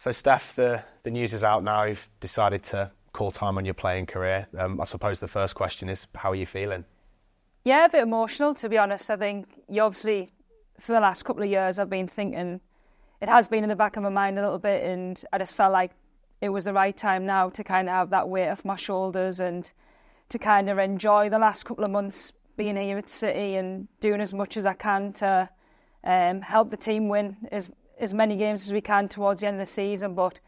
So Steph, the news is out now. You've decided to call time on your playing career. I suppose the first question is, how are you feeling? Yeah, a bit emotional, to be honest. I think you obviously, for the last couple of years, I've been thinking, it has been in the back of my mind a little bit, and I just felt like it was the right time now to kind of have that weight off my shoulders and to kind of enjoy the last couple of months being here at City and doing as much as I can to help the team win as many games as we can towards the end of the season. But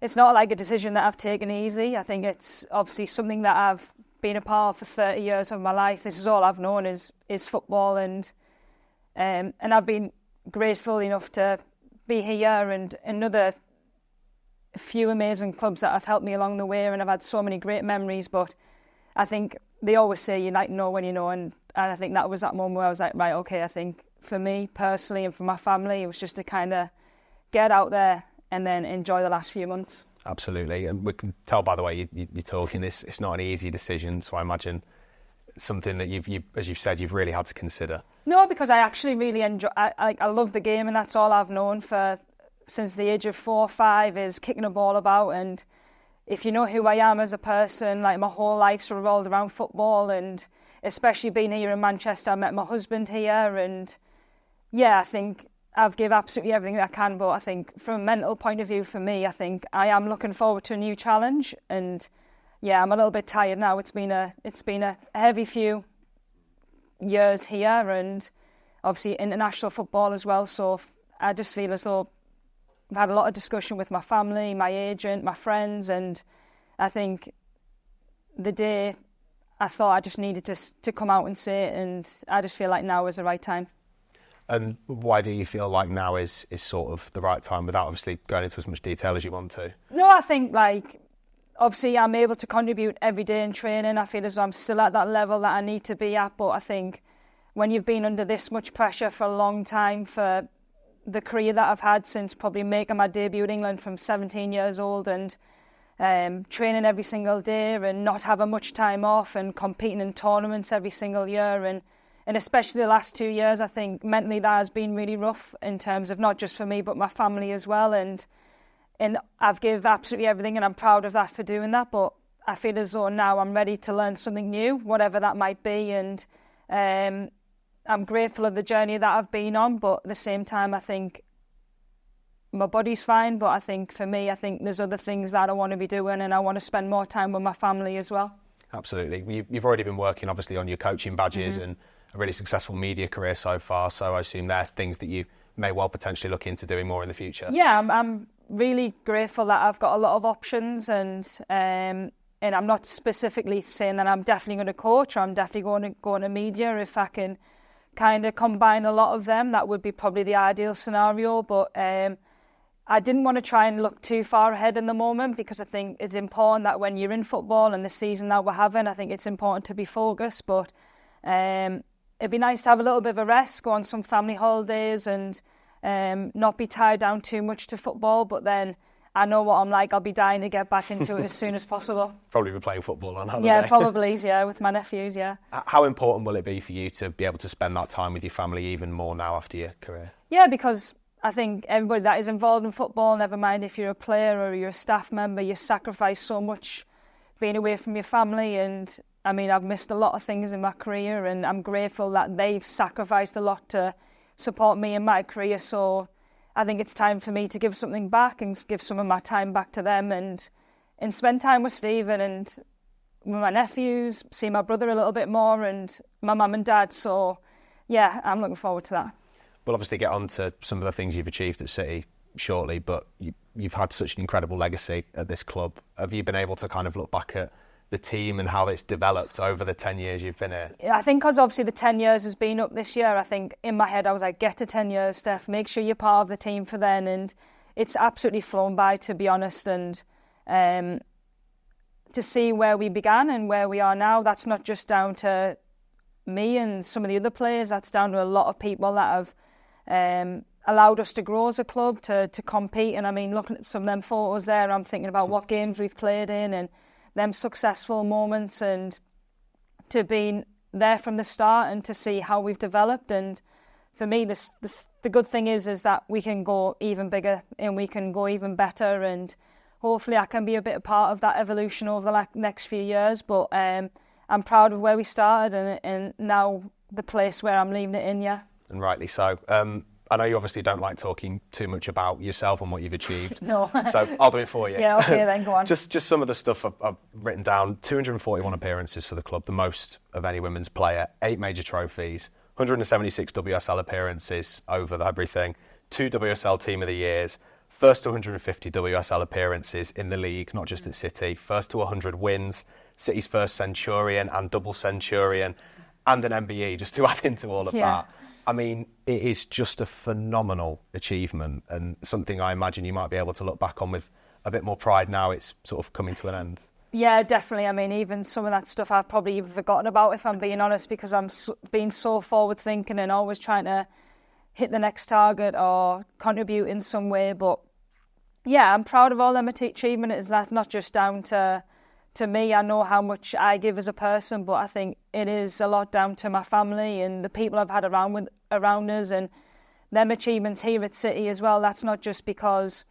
it's not like a decision that I've taken easy. I think it's obviously something that I've been a part of for 30 years of my life. This is all I've known is football, and I've been grateful enough to be here and another few amazing clubs that have helped me along the way, and I've had so many great memories. But I think they always say you like know when you know, and I think that was that moment where I was like, right, okay, I think for me personally and for my family, it was just to kind of get out there and then enjoy the last few months. Absolutely, and we can tell by the way you're talking, it's not an easy decision, so I imagine something that you've as you've said, you've really had to consider. No, because I actually really enjoy, I love the game, and that's all I've known since the age of 4 or 5 is kicking a ball about. And if you know who I am as a person, like my whole life's revolved around football, and especially being here in Manchester, I met my husband here, and yeah, I think I've given absolutely everything that I can. But I think from a mental point of view for me, I think I am looking forward to a new challenge, and yeah, I'm a little bit tired now. It's been a heavy few years here, and obviously international football as well, so I just feel as though I've had a lot of discussion with my family, my agent, my friends, and I think the day I thought I just needed to come out and say it, and I just feel like now is the right time. And why do you feel like now is sort of the right time, without obviously going into as much detail as you want to? No, I think obviously I'm able to contribute every day in training. I feel as though I'm still at that level that I need to be at, but I think when you've been under this much pressure for a long time, for the career that I've had since probably making my debut in England from 17 years old, and training every single day and not having much time off and competing in tournaments every single year, and especially the last 2 years, I think mentally that has been really rough in terms of not just for me but my family as well, and I've given absolutely everything, and I'm proud of that for doing that. But I feel as though now I'm ready to learn something new, whatever that might be, and I'm grateful of the journey that I've been on, but at the same time I think my body's fine, but I think for me, I think there's other things that I want to be doing, and I want to spend more time with my family as well. Absolutely. You've already been working obviously on your coaching badges and a really successful media career so far, so I assume there's things that you may well potentially look into doing more in the future. Yeah, I'm really grateful that I've got a lot of options, and I'm not specifically saying that I'm definitely going to coach or I'm definitely going to go into media. If I can kind of combine a lot of them, that would be probably the ideal scenario. But I didn't want to try and look too far ahead in the moment, because I think it's important that when you're in football and the season that we're having, I think it's important to be focused. But it'd be nice to have a little bit of a rest, go on some family holidays, and not be tied down too much to football. But then I know what I'm like, I'll be dying to get back into it as soon as possible. Probably be playing football on holiday. Yeah, probably, yeah, with my nephews, yeah. How important will it be for you to be able to spend that time with your family even more now after your career? Yeah, because I think everybody that is involved in football, never mind if you're a player or you're a staff member, you sacrifice so much being away from your family. And I mean, I've missed a lot of things in my career, and I'm grateful that they've sacrificed a lot to support me in my career. So I think it's time for me to give something back and give some of my time back to them, and spend time with Stephen and with my nephews, see my brother a little bit more, and my mum and dad. So yeah, I'm looking forward to that. We'll obviously get on to some of the things you've achieved at City shortly, but you've had such an incredible legacy at this club. Have you been able to kind of look back at the team and how it's developed over the 10 years you've been here? I think because obviously the 10 years has been up this year, I think in my head I was like, get to 10 years, Steph, make sure you're part of the team for then. And it's absolutely flown by, to be honest. And to see where we began and where we are now, that's not just down to me and some of the other players, that's down to a lot of people that have allowed us to grow as a club, to compete. And I mean, looking at some of them photos there, I'm thinking about what games we've played in and them successful moments, and to be there from the start and to see how we've developed and for me, the good thing is that we can go even bigger and we can go even better, and hopefully I can be a bit a part of that evolution over the next few years. But I'm proud of where we started and now the place where I'm leaving it in, yeah. And rightly so. I know you obviously don't like talking too much about yourself and what you've achieved. No. So I'll do it for you. Yeah, okay, then go on. Just some of the stuff I've written down. 241 appearances for the club, the most of any women's player. 8 major trophies. 176 WSL appearances over everything. 2 WSL Team of the Years. First to 150 WSL appearances in the league, not just at City. First to 100 wins. City's first Centurion and double Centurion. And an MBE, just to add into all of that. I mean, it is just a phenomenal achievement and something I imagine you might be able to look back on with a bit more pride now it's sort of coming to an end. Yeah, definitely. I mean, even some of that stuff I've probably even forgotten about, if I'm being honest, because I'm being so forward-thinking and always trying to hit the next target or contribute in some way. But yeah, I'm proud of all them achievements. That's not just down to me. I know how much I give as a person, but I think it is a lot down to my family and the people I've had around us and them achievements here at City as well. That's not just because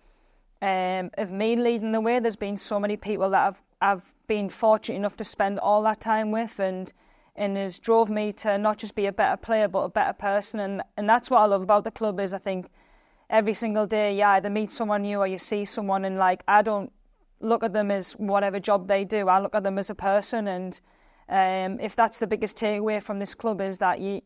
of me leading the way. There's been so many people that I've been fortunate enough to spend all that time with and has drove me to not just be a better player but a better person. And that's what I love about the club is I think every single day you either meet someone new or you see someone and like I don't look at them as whatever job they do. I look at them as a person, and if that's the biggest takeaway from this club is that we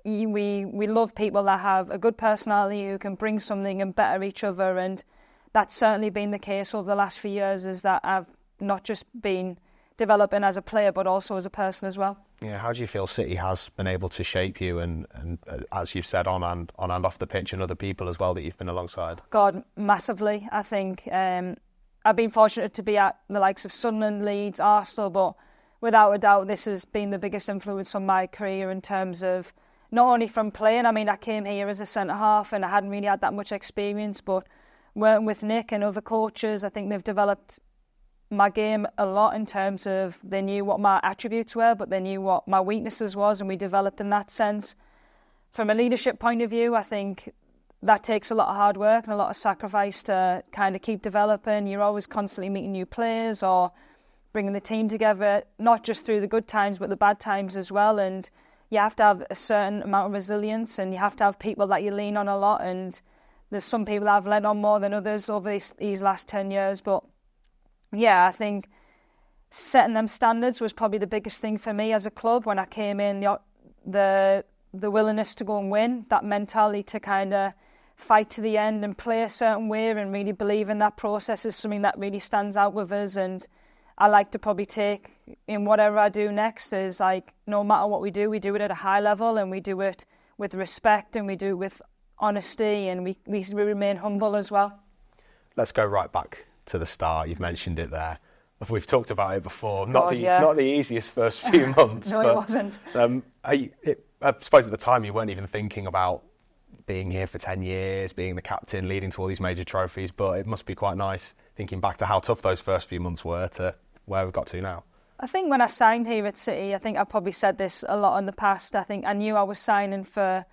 love people that have a good personality who can bring something and better each other, and that's certainly been the case over the last few years. Is that I've not just been developing as a player but also as a person as well. Yeah, how do you feel City has been able to shape you and as you've said on and off the pitch and other people as well that you've been alongside? God, massively. I think I've been fortunate to be at the likes of Sunderland, Leeds, Arsenal, but without a doubt this has been the biggest influence on my career in terms of not only from playing. I mean, I came here as a centre-half and I hadn't really had that much experience, but working with Nick and other coaches, I think they've developed my game a lot in terms of they knew what my attributes were, but they knew what my weaknesses was, and we developed in that sense. From a leadership point of view, I think that takes a lot of hard work and a lot of sacrifice to kind of keep developing. You're always constantly meeting new players or bringing the team together, not just through the good times, but the bad times as well. And you have to have a certain amount of resilience and you have to have people that you lean on a lot. And there's some people that I've leaned on more than others over these last 10 years. But yeah, I think setting them standards was probably the biggest thing for me as a club when I came in. The willingness to go and win, that mentality to kind of fight to the end and play a certain way and really believe in that process is something that really stands out with us. And I like to probably take in whatever I do next is like no matter what we do it at a high level and we do it with respect and we do it with honesty and we remain humble as well. Let's go right back to the start. You've mentioned it there. We've talked about it before. God, not the easiest first few months. No, but, it wasn't. I suppose at the time you weren't even thinking about being here for 10 years, being the captain, leading to all these major trophies, but it must be quite nice thinking back to how tough those first few months were to where we've got to now. I think when I signed here at City, I think I've probably said this a lot in the past, I think I knew I was signing for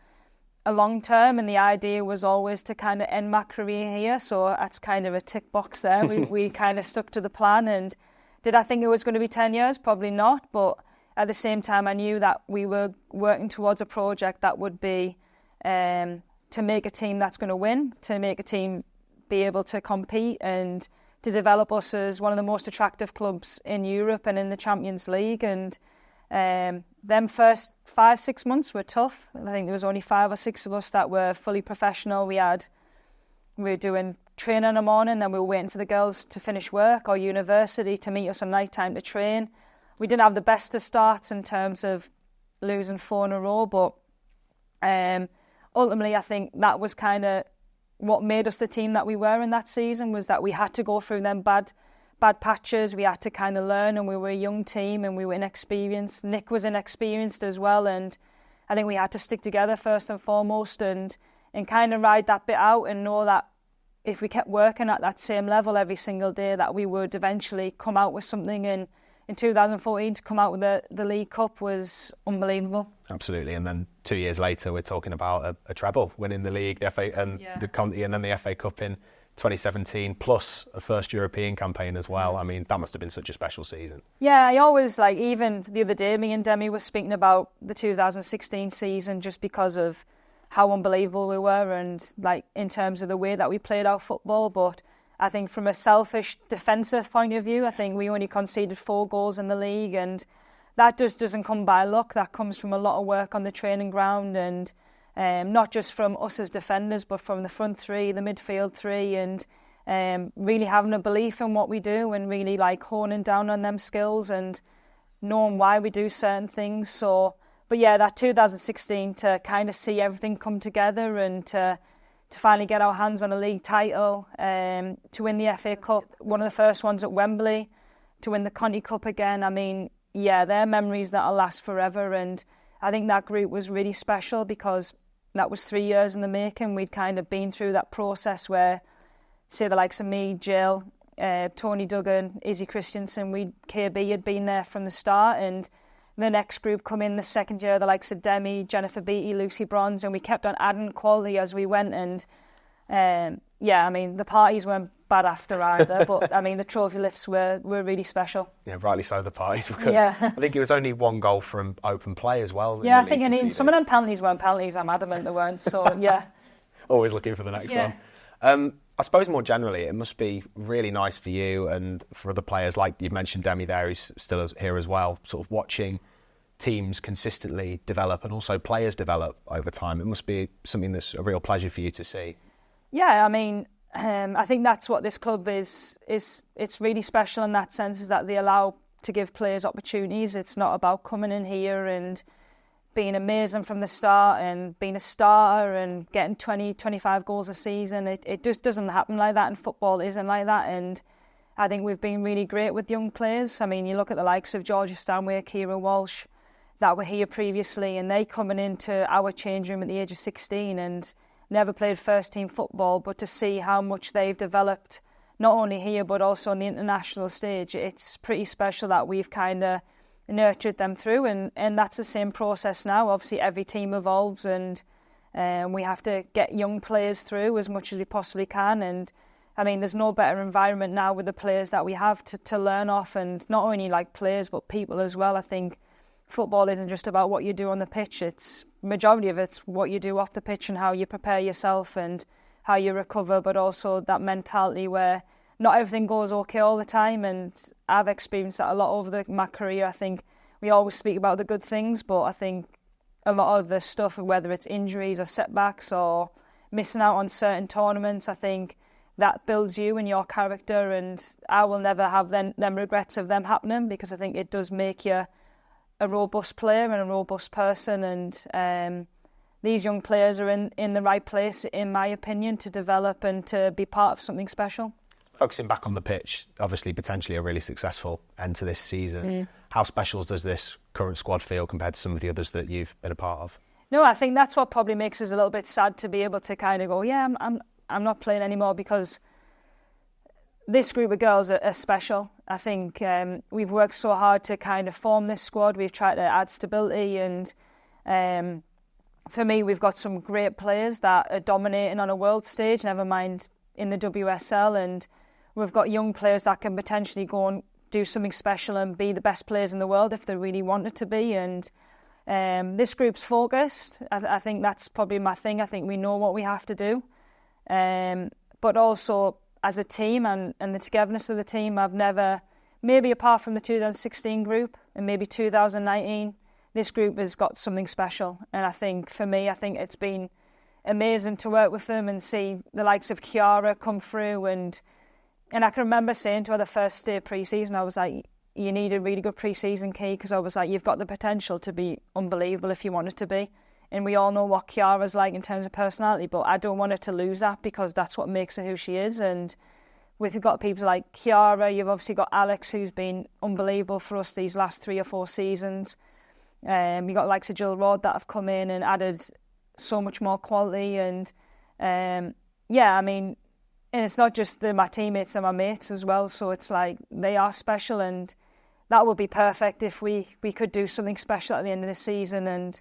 a long term and the idea was always to kind of end my career here, so that's kind of a tick box there. we kind of stuck to the plan. And did I think it was going to be 10 years? Probably not, but at the same time I knew that we were working towards a project that would be to make a team that's going to win, to make a team be able to compete and to develop us as one of the most attractive clubs in Europe and in the Champions League. And them first 5-6 months were tough. I think there was only 5 or 6 of us that were fully professional. We were doing training in the morning, then we were waiting for the girls to finish work or university to meet us at night time to train. We didn't have the best of starts in terms of losing 4 in a row, but ultimately I think that was kind of what made us the team that we were in that season, was that we had to go through them bad patches. We had to kind of learn, and we were a young team and we were inexperienced. Nick was inexperienced as well, and I think we had to stick together first and foremost and kind of ride that bit out and know that if we kept working at that same level every single day that we would eventually come out with something and in 2014 to come out with the League Cup was unbelievable. Absolutely, and then 2 years later we're talking about a treble, winning the league, the FA, and the Conti, and then the FA Cup in 2017, plus a first European campaign as well. I mean, that must have been such a special season. Yeah, I always, like, even the other day, me and Demi were speaking about the 2016 season just because of how unbelievable we were and, like, in terms of the way that we played our football. But I think from a selfish defensive point of view, I think we only conceded 4 goals in the league, and that just doesn't come by luck. That comes from a lot of work on the training ground, and not just from us as defenders, but from the front three, the midfield three, and really having a belief in what we do and really, like, honing down on them skills and knowing why we do certain things. So, but yeah, that 2016, to kind of see everything come together and to finally get our hands on a league title, to win the FA Cup, one of the first ones at Wembley, to win the Conti Cup again. I mean, yeah, they're memories that'll last forever. And I think that group was really special because that was 3 years in the making. We'd kind of been through that process where, say, the likes of me, Jill, Tony Duggan, Izzy Christensen, KB had been there from the start, and the next group come in the second year, the likes of Demi, Jennifer Beattie, Lucy Bronze, and we kept on adding quality as we went. And yeah, I mean, the parties weren't bad after either, but I mean, the trophy lifts were really special. Yeah, rightly so, the parties were good. Yeah. I think it was only 1 goal from open play as well. Yeah, I think, and some of them penalties weren't penalties, I'm adamant they weren't, so yeah. Always looking for the next one. I suppose more generally, it must be really nice for you and for other players, like you mentioned Demi there, who's still here as well, sort of watching teams consistently develop and also players develop over time. It must be something that's a real pleasure for you to see. Yeah, I mean, I think that's what this club is. It's really special in that sense, is that they allow to give players opportunities. It's not about coming in here and being amazing from the start and being a starter and getting 20, 25 goals a season. It just doesn't happen like that, and football isn't like that. And I think we've been really great with young players. I mean, you look at the likes of Georgia Stanway, Kira Walsh, that were here previously, and they coming into our change room at the age of 16 and never played first team football, but to see how much they've developed, not only here but also on the international stage, it's pretty special that we've kind of nurtured them through, and that's the same process now. Obviously every team evolves, and we have to get young players through as much as we possibly can. And I mean, there's no better environment now with the players that we have to learn off, and not only like players but people as well. I think football isn't just about what you do on the pitch. It's majority of it's what you do off the pitch and how you prepare yourself and how you recover, but also that mentality where not everything goes okay all the time. And I've experienced that a lot over my career. I think we always speak about the good things, but I think a lot of the stuff, whether it's injuries or setbacks or missing out on certain tournaments, I think that builds you and your character, and I will never have them regrets of them happening, because I think it does make you a robust player and a robust person. And these young players are in the right place, in my opinion, to develop and to be part of something special. Focusing back on the pitch, obviously potentially a really successful end to this season. How special does this current squad feel compared to some of the others that you've been a part of? No, I think that's what probably makes us a little bit sad, to be able to kind of go, yeah, I'm not playing anymore, because this group of girls are special. I think we've worked so hard to kind of form this squad. We've tried to add stability, and for me, we've got some great players that are dominating on a world stage, never mind in the WSL, and we've got young players that can potentially go and do something special and be the best players in the world if they really wanted to be. And this group's focused. I think that's probably my thing. I think we know what we have to do. But also, as a team and the togetherness of the team, I've never, maybe apart from the 2016 group and maybe 2019, this group has got something special. And I think, for me, I think it's been amazing to work with them and see the likes of Kiara come through. And I can remember saying to her the first day of pre-season, I was like, you need a really good pre-season, Key, because I was like, you've got the potential to be unbelievable if you want it to be. And we all know what Kiara's like in terms of personality, but I don't want her to lose that, because that's what makes her who she is. And we've got people like Kiara, you've obviously got Alex, who's been unbelievable for us these last 3 or 4 seasons. You've got the likes of Jill Rod that have come in and added so much more quality. And yeah, I mean, and it's not just my teammates and my mates as well. So it's like, they are special, and that would be perfect if we could do something special at the end of the season.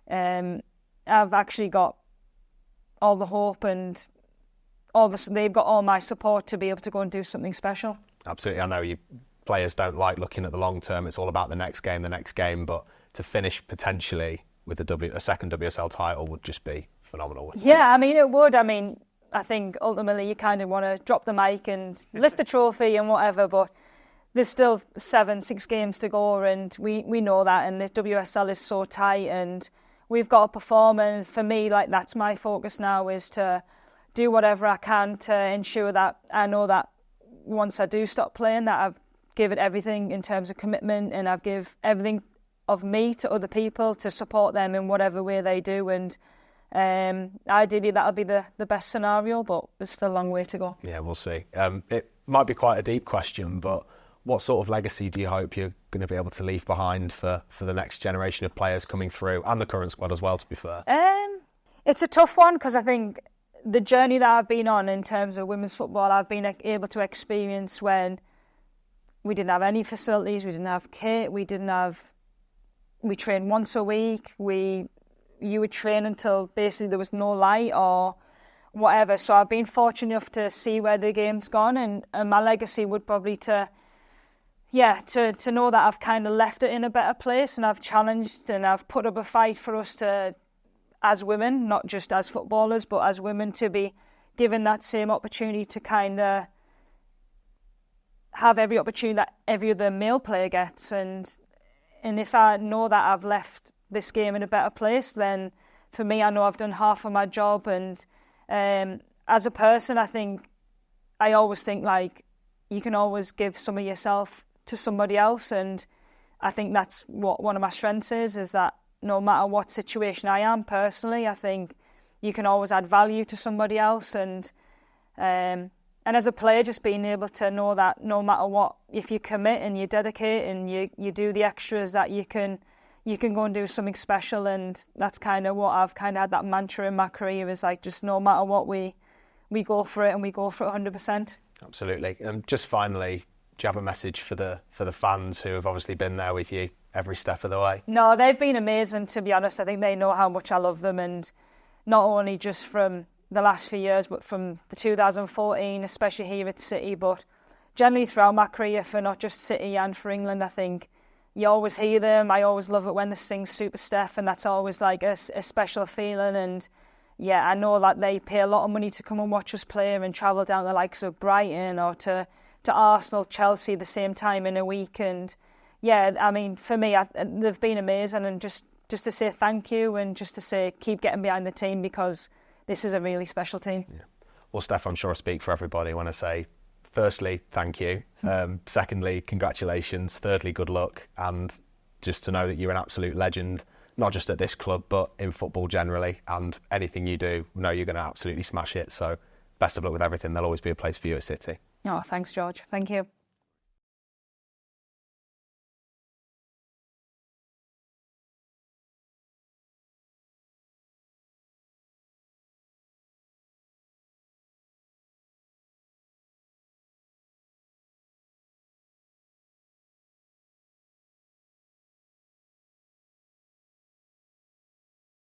And I've actually got all the hope and they've got all my support to be able to go and do something special. Absolutely. I know players don't like looking at the long term. It's all about the next game. But to finish potentially with a second WSL title would just be phenomenal. Yeah, I mean, it would. I mean, I think ultimately you kind of want to drop the mic and lift the trophy and whatever, but there's still 6 games to go, and we know that, and this WSL is so tight, and we've got to perform. And for me, like, that's my focus now, is to do whatever I can to ensure that I know that once I do stop playing, that I've given everything in terms of commitment, and I've given everything of me to other people to support them in whatever way they do. And ideally that'll be the best scenario, but there's still a long way to go. Yeah, we'll see. It might be quite a deep question, but what sort of legacy do you hope you're going to be able to leave behind for the next generation of players coming through, and the current squad as well, to be fair? It's a tough one, because I think the journey that I've been on in terms of women's football, I've been able to experience when we didn't have any facilities, we didn't have kit, we trained once a week, you would train until basically there was no light or whatever. So I've been fortunate enough to see where the game's gone, and my legacy would probably to know that I've kind of left it in a better place, and I've challenged and I've put up a fight for us to, as women, not just as footballers, but as women, to be given that same opportunity to kind of have every opportunity that every other male player gets. And if I know that I've left this game in a better place, then for me, I know I've done half of my job. And as a person, I always think like you can always give some of yourself to somebody else, and I think that's what one of my strengths is that no matter what situation I am personally, I think you can always add value to somebody else. And as a player, just being able to know that no matter what, if you commit and you dedicate and you do the extras, that you can go and do something special. And that's kind of what I've kind of had that mantra in my career, is like, just no matter what, we go for it, and we go for it 100%. Absolutely. And just finally, do you have a message for the fans who have obviously been there with you every step of the way? No, they've been amazing, to be honest. I think they know how much I love them, and not only just from the last few years, but from the 2014, especially here at City, but generally throughout my career, for not just City and for England. I think you always hear them. I always love it when they sing Super Steph, and that's always like a special feeling. And yeah, I know that they pay a lot of money to come and watch us play and travel down the likes of Brighton or to Arsenal, Chelsea the same time in a week. And yeah, I mean, for me, they've been amazing, and just to say thank you, and just to say keep getting behind the team, because this is a really special team. Yeah. Well, Steph, I'm sure I speak for everybody when I say, firstly, thank you. Secondly, congratulations. Thirdly, good luck. And just to know that you're an absolute legend, not just at this club, but in football generally. And anything you do, know you're going to absolutely smash it. So best of luck with everything. There'll always be a place for you at City. Oh, thanks, George. Thank you.